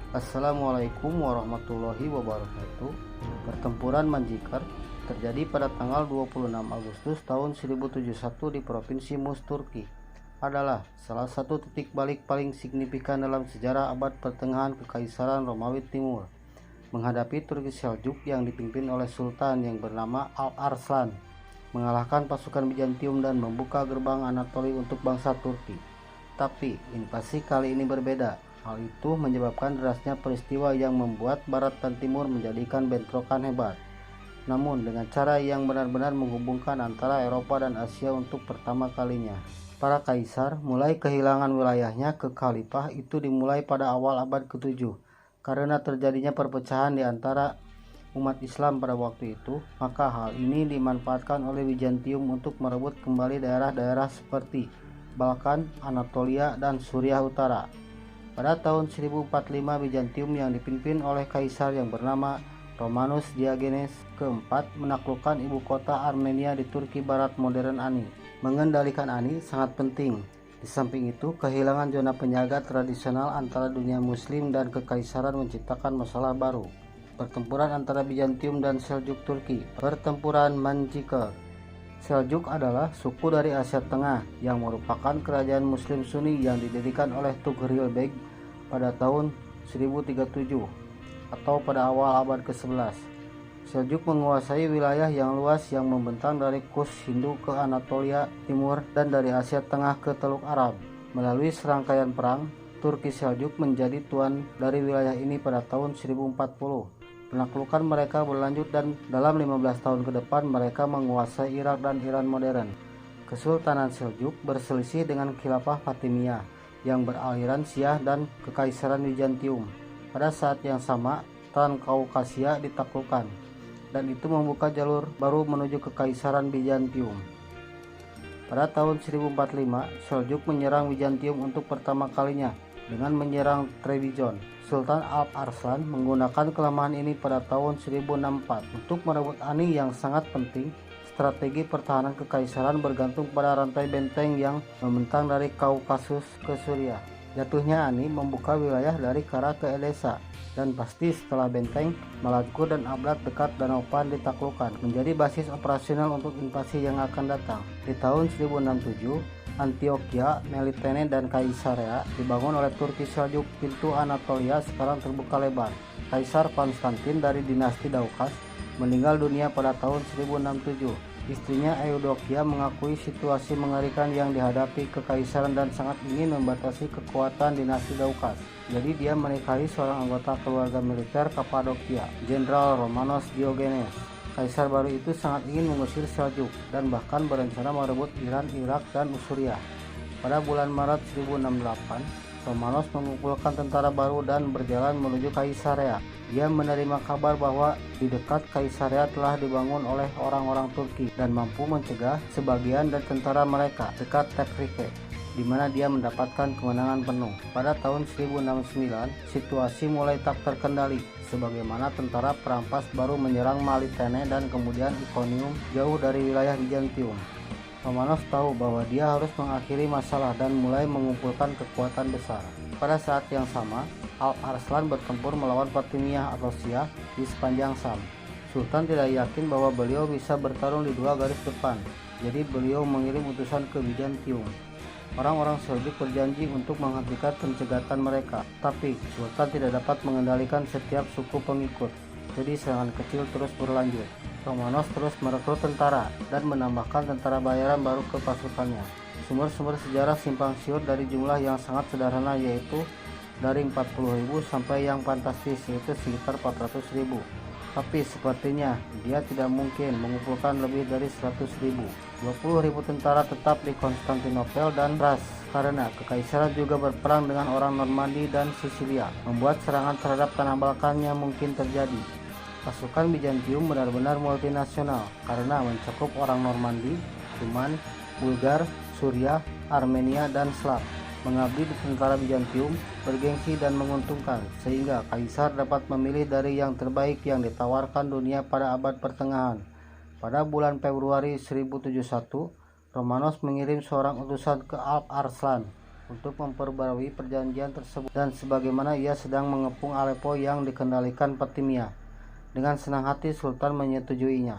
Assalamualaikum warahmatullahi wabarakatuh. Pertempuran Manjikar terjadi pada tanggal 26 Agustus tahun 1071 di Provinsi Mus, Turki. Adalah salah satu titik balik paling signifikan dalam sejarah abad pertengahan Kekaisaran Romawi Timur menghadapi Turki Seljuk yang dipimpin oleh Sultan yang bernama Alp Arslan, mengalahkan pasukan Bizantium dan membuka gerbang Anatolia untuk bangsa Turki. Tapi invasi kali ini berbeda. Hal itu menyebabkan derasnya peristiwa yang membuat Barat dan Timur menjadikan bentrokan hebat. Namun dengan cara yang benar-benar menghubungkan antara Eropa dan Asia untuk pertama kalinya. Para kaisar mulai kehilangan wilayahnya ke khalifah itu dimulai pada awal abad ke-7. Karena terjadinya perpecahan di antara umat Islam pada waktu itu, maka hal ini dimanfaatkan oleh Bizantium untuk merebut kembali daerah-daerah seperti Balkan, Anatolia, dan Suriah Utara. Pada tahun 1045 Bizantium yang dipimpin oleh kaisar yang bernama Romanus Diogenes keempat menaklukkan ibu kota Armenia di Turki Barat modern Ani. Mengendalikan Ani sangat penting. Di samping itu, kehilangan zona penjaga tradisional antara dunia muslim dan kekaisaran menciptakan masalah baru. Pertempuran antara Bizantium dan Seljuk Turki. Pertempuran Manjikar. Seljuk adalah suku dari Asia Tengah yang merupakan kerajaan muslim Sunni yang didirikan oleh Tughril Beg pada tahun 1037 atau pada awal abad ke-11. Seljuk menguasai wilayah yang luas yang membentang dari Kus Hindu ke Anatolia Timur dan dari Asia Tengah ke Teluk Arab. Melalui serangkaian perang, Turki Seljuk menjadi tuan dari wilayah ini pada tahun 1040. Penaklukan mereka berlanjut dan dalam 15 tahun ke depan mereka menguasai Irak dan Iran modern. Kesultanan Seljuk berselisih dengan Khilafah Fatimiyah yang beraliran Syiah dan Kekaisaran Bizantium. Pada saat yang sama, Transcaucasia ditaklukkan, dan itu membuka jalur baru menuju Kekaisaran Bizantium. Pada tahun 1045, Seljuk menyerang Bizantium untuk pertama kalinya dengan menyerang Trebizond. Sultan Alp Arslan menggunakan kelemahan ini pada tahun 1064 untuk merebut Ani yang sangat penting. Strategi pertahanan kekaisaran bergantung pada rantai benteng yang membentang dari Kaukasus ke Suriah. Jatuhnya Ani membuka wilayah dari Kara ke Edessa, dan pasti setelah benteng Malazgirt dan Ablat dekat Danau Pan ditaklukkan, menjadi basis operasional untuk invasi yang akan datang. Di tahun 1067, Antioquia, Melitene, dan Kaisarea dibangun oleh Turki Seljuk. Pintu Anatolia sekarang terbuka lebar. Kaisar Konstantin dari dinasti Daukas meninggal dunia pada tahun 1067. Istrinya Eudokia mengakui situasi mengerikan yang dihadapi kekaisaran dan sangat ingin membatasi kekuatan dinasti Daukas. Jadi dia menikahi seorang anggota keluarga militer Kapadokia, Jenderal Romanos Diogenes. Kaisar baru itu sangat ingin mengusir Seljuk dan bahkan berencana merebut Iran, Irak, dan Suriah. Pada bulan Maret 1068, Romanos mengumpulkan tentara baru dan berjalan menuju Kaisarea. Dia menerima kabar bahwa di dekat Kaisarea telah dibangun oleh orang-orang Turki dan mampu mencegah sebagian dari tentara mereka dekat Tekrike, di mana dia mendapatkan kemenangan penuh. Pada tahun 1069, situasi mulai tak terkendali, sebagaimana tentara perampas baru menyerang Melitene dan kemudian Iconium jauh dari wilayah Bizantium. Romanos tahu bahwa dia harus mengakhiri masalah dan mulai mengumpulkan kekuatan besar. Pada saat yang sama, Alp Arslan bertempur melawan Fatimiyah atau Syiah di sepanjang Sam. Sultan tidak yakin bahwa beliau bisa bertarung di dua garis depan, jadi beliau mengirim utusan ke Bizantium. Orang-orang Seljuk berjanji untuk menghentikan pencegatan mereka, tapi Sultan tidak dapat mengendalikan setiap suku pengikut, jadi serangan kecil terus berlanjut. Romanos terus merekrut tentara dan menambahkan tentara bayaran baru ke pasukannya. Sumber-sumber sejarah simpang siur dari jumlah yang sangat sederhana, yaitu dari 40.000 sampai yang fantastis yaitu sekitar 400.000. Tapi sepertinya dia tidak mungkin mengumpulkan lebih dari 100.000. 20.000 tentara tetap di Konstantinopel dan Ras, karena kekaisaran juga berperang dengan orang Normandy dan Sisilia, membuat serangan terhadap tanah Balkannya mungkin terjadi. Pasukan Bizantium benar-benar multinasional karena mencakup orang Normandy, Cuman, Bulgar, Suriah, Armenia, dan Slav. Mengabdi di tentara Bizantium bergengsi dan menguntungkan, sehingga kaisar dapat memilih dari yang terbaik yang ditawarkan dunia pada abad pertengahan. Pada bulan Februari 1071, Romanos mengirim seorang utusan ke Alp Arslan untuk memperbarui perjanjian tersebut, dan sebagaimana ia sedang mengepung Aleppo yang dikendalikan Fatimiyah. Dengan senang hati Sultan menyetujuinya.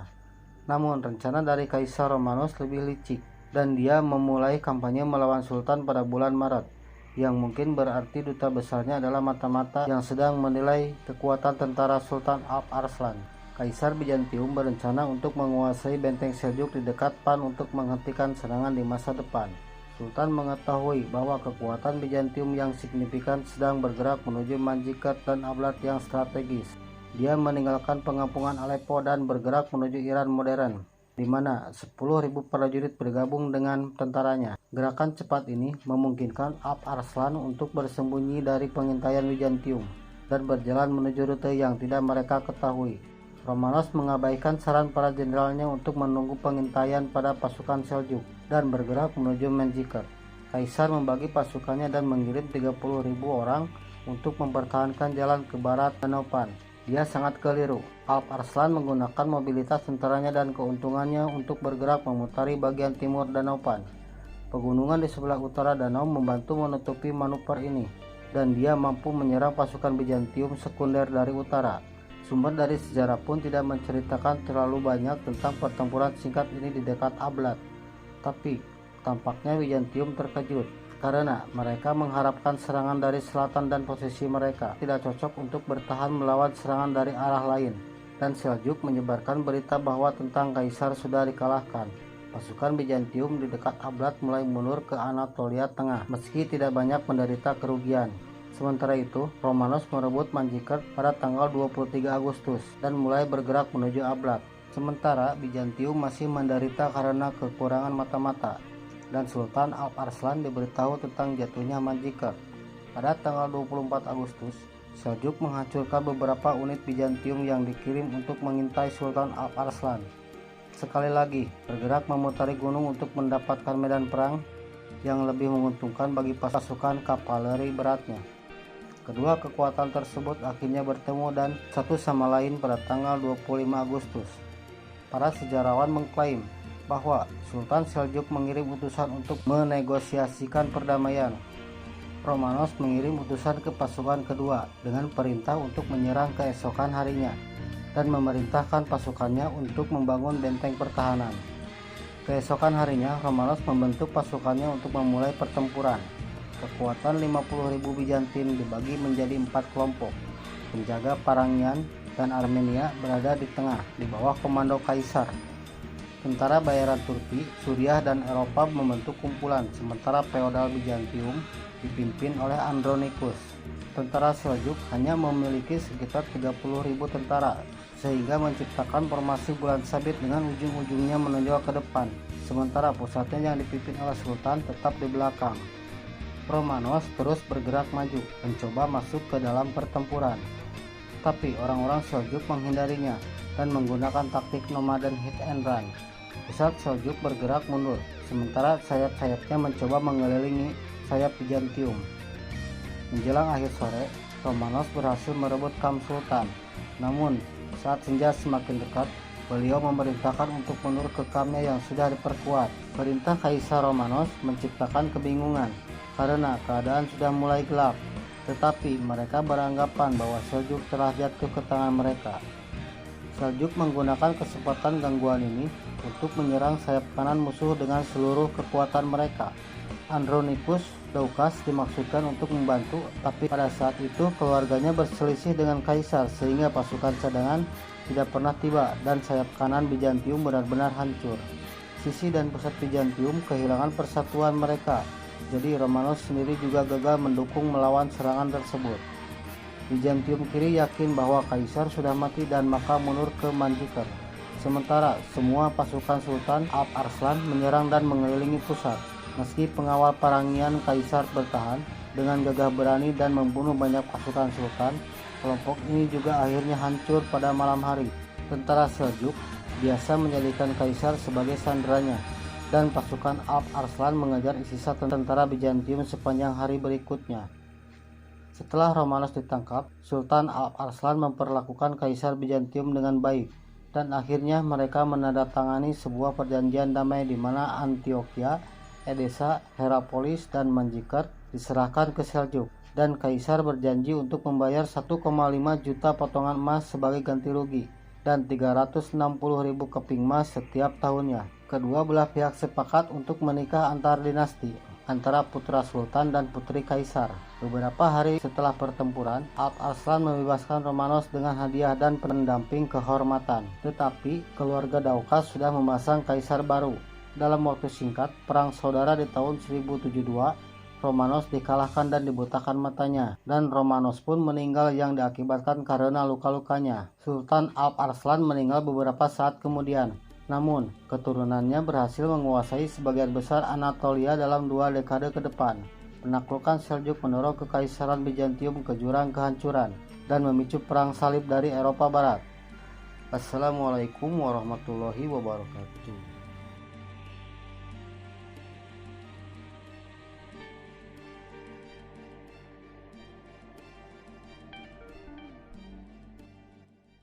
Namun rencana dari Kaisar Romanos lebih licik, dan dia memulai kampanye melawan Sultan pada bulan Maret, yang mungkin berarti duta besarnya adalah mata-mata yang sedang menilai kekuatan tentara Sultan Alp Arslan. Kaisar Bizantium berencana untuk menguasai benteng Seljuk di dekat Van untuk menghentikan serangan di masa depan. Sultan mengetahui bahwa kekuatan Bizantium yang signifikan sedang bergerak menuju Manzikert dan Ablat yang strategis. Dia meninggalkan pengampungan Aleppo dan bergerak menuju Iran modern, di mana 10.000 prajurit bergabung dengan tentaranya. Gerakan cepat ini memungkinkan Alp Arslan untuk bersembunyi dari pengintaian Bizantium dan berjalan menuju rute yang tidak mereka ketahui. Romanos mengabaikan saran para jenderalnya untuk menunggu pengintaian pada pasukan Seljuk dan bergerak menuju Manzikert. Kaisar membagi pasukannya dan mengirim 30.000 orang untuk mempertahankan jalan ke barat Danau Van. Dia sangat keliru. Alp Arslan menggunakan mobilitas tentaranya dan keuntungannya untuk bergerak memutari bagian timur Danau Van. Pegunungan di sebelah utara danau membantu menutupi manuver ini, dan dia mampu menyerang pasukan Bizantium sekunder dari utara. Sumber dari sejarah pun tidak menceritakan terlalu banyak tentang pertempuran singkat ini di dekat Ablat. Tapi tampaknya Bizantium terkejut karena mereka mengharapkan serangan dari selatan dan posisi mereka tidak cocok untuk bertahan melawan serangan dari arah lain. Dan Seljuk menyebarkan berita bahwa tentang Kaisar sudah dikalahkan. Pasukan Bizantium di dekat Ablat mulai mundur ke Anatolia Tengah meski tidak banyak menderita kerugian. Sementara itu, Romanos merebut Manzikert pada tanggal 23 Agustus dan mulai bergerak menuju Ablat. Sementara Bizantium masih menderita karena kekurangan mata-mata, dan Sultan Alp Arslan diberitahu tentang jatuhnya Manzikert. Pada tanggal 24 Agustus, Seljuk menghancurkan beberapa unit Bizantium yang dikirim untuk mengintai Sultan Alp Arslan. Sekali lagi, bergerak memutari gunung untuk mendapatkan medan perang yang lebih menguntungkan bagi pasukan kavaleri beratnya. Kedua kekuatan tersebut akhirnya bertemu dan satu sama lain pada tanggal 25 Agustus. Para sejarawan mengklaim bahwa Sultan Seljuk mengirim utusan untuk menegosiasikan perdamaian. Romanos mengirim utusan ke pasukan kedua dengan perintah untuk menyerang keesokan harinya dan memerintahkan pasukannya untuk membangun benteng pertahanan. Keesokan harinya, Romanos membentuk pasukannya untuk memulai pertempuran. Kekuatan 50.000 Bizantin dibagi menjadi 4 kelompok. Penjaga Parangian dan Armenia berada di tengah, di bawah komando Kaisar. Tentara bayaran Turki, Suriah, dan Eropa membentuk kumpulan, sementara feodal Bizantium dipimpin oleh Andronicus. Tentara Seljuk hanya memiliki sekitar 30.000 tentara, sehingga menciptakan formasi bulan sabit dengan ujung-ujungnya menonjol ke depan, sementara pusatnya yang dipimpin oleh Sultan tetap di belakang. Romanos terus bergerak maju, mencoba masuk ke dalam pertempuran. Tapi orang-orang Seljuk menghindarinya dan menggunakan taktik nomaden hit and run. Pusat Seljuk bergerak mundur, sementara sayap-sayapnya mencoba mengelilingi sayap Bizantium. Menjelang akhir sore, Romanos berhasil merebut kamp Sultan. Namun, saat senja semakin dekat, beliau memerintahkan untuk mundur ke kampnya yang sudah diperkuat. Perintah Kaisar Romanos menciptakan kebingungan karena keadaan sudah mulai gelap, tetapi mereka beranggapan bahwa Seljuk telah jatuh ke tangan mereka. Seljuk menggunakan kesempatan gangguan ini untuk menyerang sayap kanan musuh dengan seluruh kekuatan mereka. Andronicus Doukas dimaksudkan untuk membantu, tapi pada saat itu keluarganya berselisih dengan Kaisar sehingga pasukan cadangan tidak pernah tiba dan sayap kanan Bizantium benar-benar hancur. Sisi dan pusat Bizantium kehilangan persatuan mereka. Jadi Romanos sendiri juga gagal mendukung melawan serangan tersebut. Bizantium kiri yakin bahwa Kaisar sudah mati dan maka mundur ke Manzikert. Sementara semua pasukan Sultan Alp Arslan menyerang dan mengelilingi pusat. Meski pengawal Parangian Kaisar bertahan dengan gagah berani dan membunuh banyak pasukan Sultan, kelompok ini juga akhirnya hancur pada malam hari. Tentara Seljuk biasa menjadikan Kaisar sebagai sanderanya, dan pasukan Alp Arslan mengejar sisa tentara Bizantium sepanjang hari berikutnya. Setelah Romanos ditangkap, Sultan Alp Arslan memperlakukan Kaisar Bizantium dengan baik, dan akhirnya mereka menandatangani sebuah perjanjian damai di mana Antioquia, Edessa, Hierapolis, dan Manzikert diserahkan ke Seljuk, dan Kaisar berjanji untuk membayar 1,5 juta potongan emas sebagai ganti rugi dan 360.000 keping emas setiap tahunnya. Kedua belah pihak sepakat untuk menikah antar dinasti antara putra Sultan dan putri Kaisar. Beberapa hari setelah pertempuran, Alp Arslan membebaskan Romanos dengan hadiah dan pendamping kehormatan. Tetapi keluarga Daukas sudah memasang Kaisar baru. Dalam waktu singkat, perang saudara di tahun 1072, Romanos dikalahkan dan dibutakan matanya, dan Romanos pun meninggal yang diakibatkan karena luka-lukanya. Sultan Alp Arslan meninggal beberapa saat kemudian. Namun, keturunannya berhasil menguasai sebagian besar Anatolia dalam 2 dekade ke depan. Penaklukan Seljuk mendorong Kekaisaran Bizantium ke jurang kehancuran dan memicu perang salib dari Eropa Barat. Assalamualaikum warahmatullahi wabarakatuh.